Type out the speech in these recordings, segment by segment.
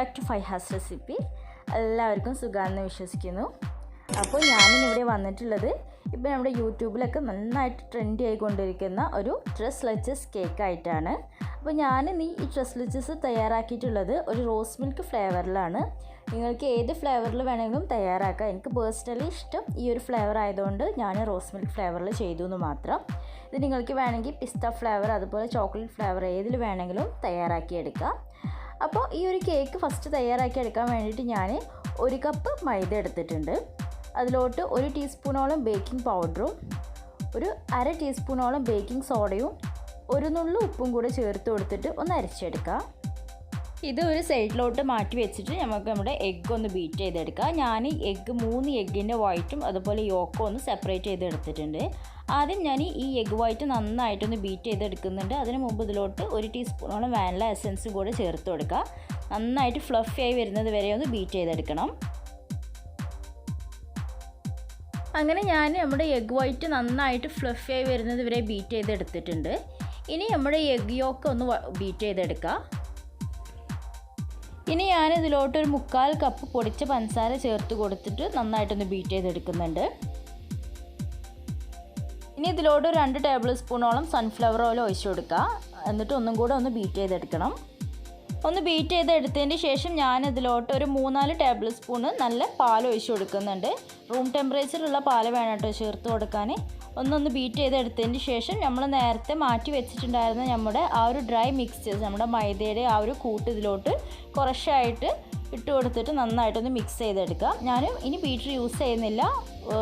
Back to Faihas recipe. എല്ലാവർക്കും സുഖമാണെന്ന് വിശ്വസിക്കുന്നു. അപ്പോൾ ഞാനിവിടെ വന്നിട്ടുള്ളത് ഇപ്പോൾ നമ്മുടെ യൂട്യൂബിലൊക്കെ നന്നായിട്ട് ട്രെൻഡി ആയിക്കൊണ്ടിരിക്കുന്ന ഒരു ഡ്രസ് ലെച്ചസ് കേക്കായിട്ടാണ്. അപ്പോൾ ഞാൻ ഈ ഡ്രസ് ലെച്ചസ് തയ്യാറാക്കിയിട്ടുള്ളത് ഒരു റോസ് മിൽക്ക് ഫ്ലേവറിലാണ്. നിങ്ങൾക്ക് ഏത് ഫ്ലേവറിൽ വേണമെങ്കിലും തയ്യാറാക്കാം. എനിക്ക് പേഴ്സണലി ഇഷ്ടം ഈ ഒരു ഫ്ലേവർ ആയതുകൊണ്ട് ഞാൻ റോസ് മിൽക്ക് ഫ്ലേവറിൽ ചെയ്തു എന്ന് മാത്രം. ഇത് നിങ്ങൾക്ക് വേണമെങ്കിൽ പിസ്ത ഫ്ലേവർ അതുപോലെ ചോക്ലേറ്റ് ഫ്ലേവർ ഏതിൽ വേണമെങ്കിലും തയ്യാറാക്കിയെടുക്കാം. അപ്പോൾ ഈ ഒരു കേക്ക് ഫസ്റ്റ് തയ്യാറാക്കിയെടുക്കാൻ വേണ്ടിയിട്ട് ഞാൻ 1 കപ്പ് മൈദ എടുത്തിട്ടുണ്ട്. അതിലോട്ട് 1 ടീസ്പൂണോളം ബേക്കിംഗ് പൗഡറും 1/2 ടീസ്പൂണോളം ബേക്കിംഗ് സോഡയും 1 നുള്ളു ഉപ്പും കൂടെ ചേർത്ത് കൊടുത്തിട്ട് ഒന്ന് അരച്ചെടുക്കാം. ഇത് ഒരു സൈഡിലോട്ട് മാറ്റി വെച്ചിട്ട് നമുക്ക് നമ്മുടെ എഗ്ഗ് ഒന്ന് ബീറ്റ് ചെയ്തെടുക്കാം. ഞാൻ ഈ 3 എഗ്ഗിൻ്റെ വൈറ്റും അതുപോലെ യോക്കും ഒന്ന് സെപ്പറേറ്റ് ചെയ്തെടുത്തിട്ടുണ്ട്. ആദ്യം ഞാൻ ഈ എഗ്ഗ് വൈറ്റ് നന്നായിട്ടൊന്ന് ബീറ്റ് ചെയ്തെടുക്കുന്നുണ്ട്. അതിന് മുമ്പ് ഇതിലോട്ട് 1 ടീസ്പൂണോളം വാനില എസൻസും കൂടെ ചേർത്ത് കൊടുക്കുക. നന്നായിട്ട് ഫ്ലഫി ആയി വരുന്നത് വരെ ഒന്ന് ബീറ്റ് ചെയ്തെടുക്കണം. അങ്ങനെ ഞാൻ നമ്മുടെ എഗ്ഗ് വൈറ്റ് നന്നായിട്ട് ഫ്ലഫി ആയി വരുന്നത് വരെ ബീറ്റ് ചെയ്തെടുത്തിട്ടുണ്ട്. ഇനി നമ്മുടെ എഗ്ഗ് യോക്ക് ഒന്ന് ബീറ്റ് ചെയ്തെടുക്കാം. ഇനി ഞാനിതിലോട്ട് 1/4 കപ്പ് പൊടിച്ച പഞ്ചസാര ചേർത്ത് കൊടുത്തിട്ട് നന്നായിട്ടൊന്ന് ബീറ്റ് ചെയ്തെടുക്കുന്നുണ്ട്. ഇനി ഇതിലോട്ട് 2 ടേബിൾ സ്പൂണോളം സൺഫ്ലവർ ഓയിൽ ഒഴിച്ചു കൊടുക്കുക. എന്നിട്ട് ഒന്നും കൂടെ ഒന്ന് ബീറ്റ് ചെയ്തെടുക്കണം. ഒന്ന് ബീറ്റ് ചെയ്തെടുത്തതിന് ശേഷം ഞാനിതിലോട്ട് 3-4 ടേബിൾ സ്പൂണ് നല്ല പാൽ ഒഴിച്ചു കൊടുക്കുന്നുണ്ട്. റൂം ടെമ്പറേച്ചറുള്ള പാൽ വേണം കേട്ടോ ചേർത്ത് കൊടുക്കാൻ. ഒന്നൊന്ന് ബീറ്റ് ചെയ്തെടുത്തതിന് ശേഷം നമ്മൾ നേരത്തെ മാറ്റി വെച്ചിട്ടുണ്ടായിരുന്ന നമ്മുടെ ആ ഒരു ഡ്രൈ മിക്സ്ചേഴ്സ്, നമ്മുടെ മൈദയുടെ ആ ഒരു കൂട്ട് ഇതിലോട്ട് കുറച്ചായിട്ട് ഇട്ട് കൊടുത്തിട്ട് നന്നായിട്ടൊന്ന് മിക്സ് ചെയ്തെടുക്കുക. ഞാൻ ഇനി ബീറ്റർ യൂസ് ചെയ്യുന്നില്ല,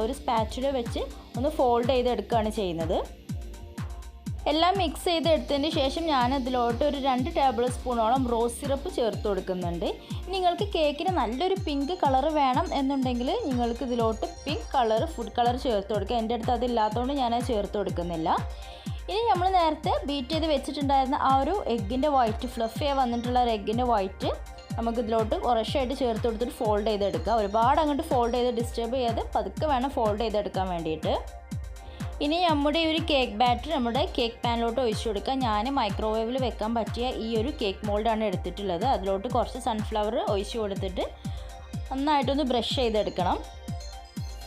ഒരു സ്പാച്ചുല വെച്ച് ഒന്ന് ഫോൾഡ് ചെയ്തെടുക്കുകയാണ് ചെയ്യുന്നത്. എല്ലാം മിക്സ് ചെയ്തെടുത്തതിന് ശേഷം ഞാൻ ഇതിലോട്ട് 2 ടേബിൾ സ്പൂണോളം റോസ് സിറപ്പ് ചേർത്ത് കൊടുക്കുന്നുണ്ട്. നിങ്ങൾക്ക് കേക്കിന് നല്ലൊരു പിങ്ക് കളർ വേണം എന്നുണ്ടെങ്കിൽ നിങ്ങൾക്ക് ഇതിലോട്ട് പിങ്ക് കളർ ഫുഡ് കളർ ചേർത്ത് കൊടുക്കുക. എൻ്റെ അടുത്ത് അതില്ലാത്തതുകൊണ്ട് ഞാനത് ചേർത്ത് കൊടുക്കുന്നില്ല. ഇനി നമ്മൾ നേരത്തെ ബീറ്റ് ചെയ്ത് വെച്ചിട്ടുണ്ടായിരുന്ന ആ ഒരു എഗ്ഗിൻ്റെ വൈറ്റ്, ഫ്ലഫിയായി വന്നിട്ടുള്ള ഒരു എഗ്ഗിൻ്റെ വൈറ്റ് നമുക്ക് ഇതിലോട്ട് കുറച്ചായിട്ട് ചേർത്ത് കൊടുത്തിട്ട് ഫോൾഡ് ചെയ്തെടുക്കുക. ഒരുപാട് അങ്ങോട്ട് ഫോൾഡ് ചെയ്ത് ഡിസ്റ്റർബ് ചെയ്യാതെ പതുക്കെ വേണം ഫോൾഡ് ചെയ്തെടുക്കാൻ വേണ്ടിയിട്ട്. ഇനി നമ്മുടെ ഒരു കേക്ക് ബാറ്റർ നമ്മുടെ കേക്ക് പാനിലോട്ട് ഒഴിച്ചു കൊടുക്കുക. ഞാൻ മൈക്രോവേവിൽ വെക്കാൻ പറ്റിയ ഈ ഒരു കേക്ക് മോൾഡാണ് എടുത്തിട്ടുള്ളത്. അതിലോട്ട് കുറച്ച് സൺഫ്ലവർ ഒഴിച്ചു കൊടുത്തിട്ട് നന്നായിട്ടൊന്ന് ബ്രഷ് ചെയ്തെടുക്കണം.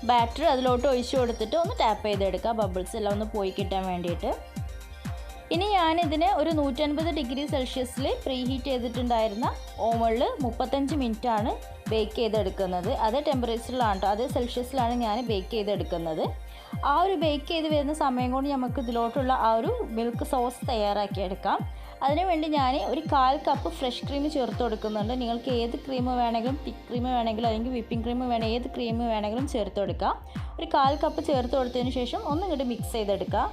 ബാറ്റർ അതിലോട്ട് ഒഴിച്ചു കൊടുത്തിട്ട് ഒന്ന് ടാപ്പ് ചെയ്തെടുക്കുക, ബബിൾസ് എല്ലാം ഒന്ന് പോയി കിട്ടാൻ വേണ്ടിയിട്ട്. ഇനി ഞാനിതിനെ ഒരു 150 ഡിഗ്രി സെൽഷ്യസിൽ പ്രീ ഹീറ്റ് ചെയ്തിട്ടുണ്ടായിരുന്ന ഓവനിൽ 35 മിനിറ്റാണ് ബേക്ക് ചെയ്തെടുക്കുന്നത്. അതേ ടെമ്പറേച്ചറിലാണ് കേട്ടോ, അതേ സെൽഷ്യസിലാണ് ഞാൻ ബേക്ക് ചെയ്തെടുക്കുന്നത്. ആ ഒരു ബേക്ക് ചെയ്ത് വരുന്ന സമയം കൊണ്ട് നമുക്ക് ഇതിലോട്ടുള്ള ആ ഒരു മിൽക്ക് സോസ് തയ്യാറാക്കിയെടുക്കാം. അതിനുവേണ്ടി ഞാൻ ഒരു 1/4 കപ്പ് ഫ്രഷ് ക്രീം ചേർത്ത് കൊടുക്കുന്നുണ്ട്. നിങ്ങൾക്ക് ഏത് ക്രീം വേണമെങ്കിലും, തിക്ക് ക്രീം വേണമെങ്കിലും അല്ലെങ്കിൽ വിപ്പിംഗ് ക്രീം വേണമെങ്കിൽ ഏത് ക്രീം വേണമെങ്കിലും ചേർത്ത് കൊടുക്കാം. ഒരു 1/4 കപ്പ് ചേർത്ത് കൊടുത്തതിന് ശേഷം ഒന്നിങ്ങോട്ട് മിക്സ് ചെയ്തെടുക്കുക.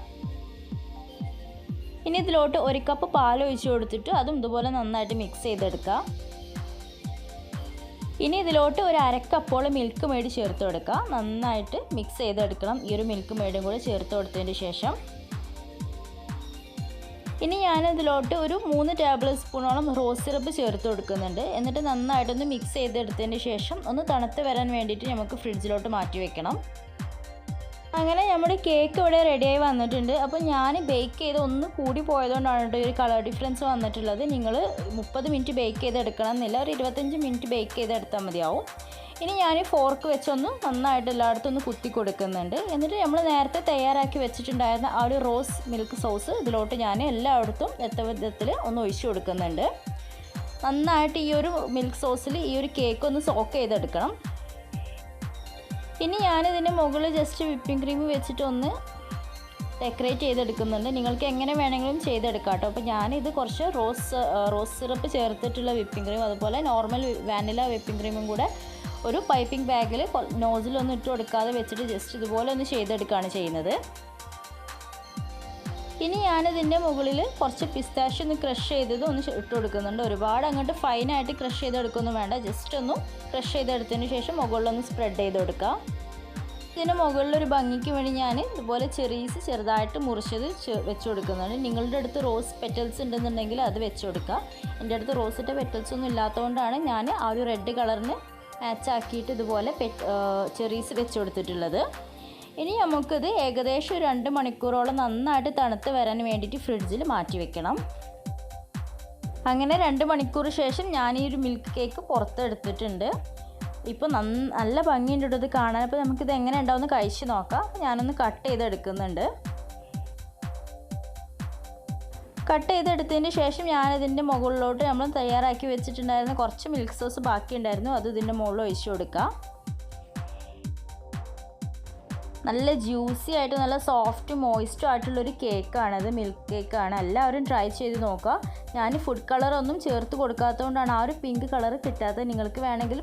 ഇനി ഇതിലോട്ട് 1 കപ്പ് പാൽ ഒഴിച്ച് കൊടുത്തിട്ട് അതും ഇതുപോലെ നന്നായിട്ട് മിക്സ് ചെയ്തെടുക്കുക. ഇനി ഇതിലോട്ട് ഒരു 1/2 കപ്പോളം മിൽക്ക് മെയ്ഡ് ചേർത്ത് കൊടുക്കുക. നന്നായിട്ട് മിക്സ് ചെയ്തെടുക്കണം. ഈ ഒരു മിൽക്ക് മെയ്ഡും കൂടെ ചേർത്ത് കൊടുത്തതിന് ശേഷം ഇനി ഞാനിതിലോട്ട് ഒരു 3 ടേബിൾ സ്പൂണോളം റോസ് സിറപ്പ് ചേർത്ത് കൊടുക്കുന്നുണ്ട്. എന്നിട്ട് നന്നായിട്ടൊന്ന് മിക്സ് ചെയ്തെടുത്തതിന് ശേഷം ഒന്ന് തണുത്ത് വരാൻ വേണ്ടിയിട്ട് നമുക്ക് ഫ്രിഡ്ജിലോട്ട് മാറ്റി വെക്കണം. അങ്ങനെ നമ്മുടെ കേക്ക് ഇവിടെ റെഡിയായി വന്നിട്ടുണ്ട്. അപ്പോൾ ഞാൻ ബേക്ക് ചെയ്ത് ഒന്ന് കൂടി പോയതുകൊണ്ടാണ് കേട്ടോ ഒരു കളർ ഡിഫറൻസ് വന്നിട്ടുള്ളത്. നിങ്ങൾ 30 മിനിറ്റ് ബേക്ക് ചെയ്തെടുക്കണം എന്നില്ല, ഒരു 25 മിനിറ്റ് ബേക്ക് ചെയ്തെടുത്താൽ മതിയാവും. ഇനി ഞാൻ ഫോർക്ക് വെച്ചൊന്ന് നന്നായിട്ട് എല്ലായിടത്തും ഒന്ന് കുത്തി കൊടുക്കുന്നുണ്ട്. എന്നിട്ട് നമ്മൾ നേരത്തെ തയ്യാറാക്കി വെച്ചിട്ടുണ്ടായിരുന്ന ആ ഒരു റോസ് മിൽക്ക് സോസ് ഇതിലോട്ട് ഞാൻ എല്ലായിടത്തും വിധത്തിൽ ഒന്ന് ഒഴിച്ചു കൊടുക്കുന്നുണ്ട്. നന്നായിട്ട് ഈ ഒരു മിൽക്ക് സോസിൽ ഈ ഒരു കേക്ക് ഒന്ന് സോക്ക് ചെയ്തെടുക്കണം. ഇനി ഞാനിതിൻ്റെ മുകളിൽ ജസ്റ്റ് വിപ്പിംഗ് ക്രീം വെച്ചിട്ട് ഒന്ന് ഡെക്കറേറ്റ് ചെയ്തെടുക്കുന്നുണ്ട്. നിങ്ങൾക്ക് എങ്ങനെ വേണമെങ്കിലും ചെയ്തെടുക്കാം കേട്ടോ. അപ്പോൾ ഞാനിത് കുറച്ച് റോസ് സിറപ്പ് ചേർത്തിട്ടുള്ള വിപ്പിംഗ് ക്രീം അതുപോലെ നോർമൽ വാനില വിപ്പിംഗ് ക്രീമും കൂടെ ഒരു പൈപ്പിംഗ് ബാഗിൽ നോസിലൊന്നും ഇട്ട് കൊടുക്കാതെ വെച്ചിട്ട് ജസ്റ്റ് ഇതുപോലെ ഒന്ന് ചെയ്തെടുക്കുകയാണ് ചെയ്യുന്നത്. ഇനി ഞാനിതിൻ്റെ മുകളിൽ കുറച്ച് പിസ്താഷ്യോ ഒന്ന് ക്രഷ് ചെയ്തത് ഒന്ന് ഇട്ട് കൊടുക്കുന്നുണ്ട്. ഒരുപാട് അങ്ങോട്ട് ഫൈനായിട്ട് ക്രഷ് ചെയ്തെടുക്കൊന്നും വേണ്ട, ജസ്റ്റ് ഒന്ന് ക്രഷ് ചെയ്തെടുത്തതിന് ശേഷം മുകളിലൊന്ന് സ്പ്രെഡ് ചെയ്ത് കൊടുക്കുക. ഇതിന് മുകളിലൊരു ഭംഗിക്ക് വേണ്ടി ഞാൻ ഇതുപോലെ ചെറുതായിട്ട് മുറിച്ചത് വെച്ച് കൊടുക്കുന്നുണ്ട്. നിങ്ങളുടെ അടുത്ത് റോസ് പെറ്റൽസ് ഉണ്ടെന്നുണ്ടെങ്കിൽ അത് വെച്ച് കൊടുക്കുക. എൻ്റെ അടുത്ത് റോസിൻ്റെ പെറ്റൽസ് ഒന്നും ഇല്ലാത്തതുകൊണ്ടാണ് ഞാൻ ആ ഒരു റെഡ് കളറിന് മാച്ചാക്കിയിട്ട് ഇതുപോലെ ചെറീസ് വെച്ച് കൊടുത്തിട്ടുള്ളത്. ഇനി നമുക്കിത് ഏകദേശം 2 മണിക്കൂറോളം നന്നായിട്ട് തണുത്ത് വരാൻ വേണ്ടിയിട്ട് ഫ്രിഡ്ജിൽ മാറ്റി വെക്കണം. അങ്ങനെ 2 മണിക്കൂർ ശേഷം ഞാൻ ഈ ഒരു മിൽക്ക് കേക്ക് പുറത്തെടുത്തിട്ടുണ്ട്. ഇപ്പോൾ നല്ല ഭംഗിയുണ്ട് ഇത് കാണാൻ. അപ്പോൾ നമുക്കിത് എങ്ങനെ ഉണ്ടാവുമെന്ന് കഴിച്ച് നോക്കാം. ഞാനൊന്ന് കട്ട് ചെയ്തെടുക്കുന്നുണ്ട്. കട്ട് ചെയ്തെടുത്തതിന് ശേഷം ഞാനിതിൻ്റെ മുകളിലോട്ട് നമ്മൾ തയ്യാറാക്കി വെച്ചിട്ടുണ്ടായിരുന്ന കുറച്ച് മിൽക്ക് സോസ് ബാക്കിയുണ്ടായിരുന്നു, അത് ഇതിൻ്റെ മുകളിൽ ഒഴിച്ചു കൊടുക്കാം. നല്ല ജ്യൂസി ആയിട്ട് നല്ല സോഫ്റ്റ് മോയ്സ്റ്റും ആയിട്ടുള്ളൊരു കേക്കാണിത്, മിൽക്ക് കേക്കാണ്. എല്ലാവരും ട്രൈ ചെയ്ത് നോക്കുക. ഞാൻ ഫുഡ് കളറൊന്നും ചേർത്ത് കൊടുക്കാത്തതുകൊണ്ടാണ് ആ ഒരു പിങ്ക് കളർ കിട്ടാത്തത്. നിങ്ങൾക്ക് വേണമെങ്കിൽ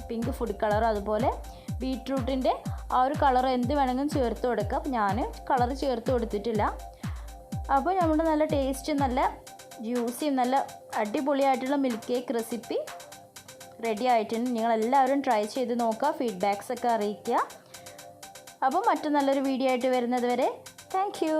പിങ്ക് ഫുഡ് കളർ അതുപോലെ ബീട്രൂട്ടിൻ്റെ ആ ഒരു കളർ എന്ത് വേണമെങ്കിലും ചേർത്ത് കൊടുക്കാം. ഞാൻ കളർ ചേർത്ത് കൊടുത്തിട്ടില്ല. അപ്പോൾ നമ്മുടെ നല്ല ടേസ്റ്റും നല്ല ജ്യൂസിയും നല്ല അടിപൊളിയായിട്ടുള്ള മിൽക്ക് കേക്ക് റെസിപ്പി റെഡി ആയിട്ടുണ്ട്. നിങ്ങളെല്ലാവരും ട്രൈ ചെയ്ത് നോക്കുക, ഫീഡ്ബാക്സൊക്കെ അറിയിക്കുക. അപ്പോൾ മറ്റു നല്ലൊരു വീഡിയോ ആയിട്ട് വരുന്നത് വരെ താങ്ക് യു.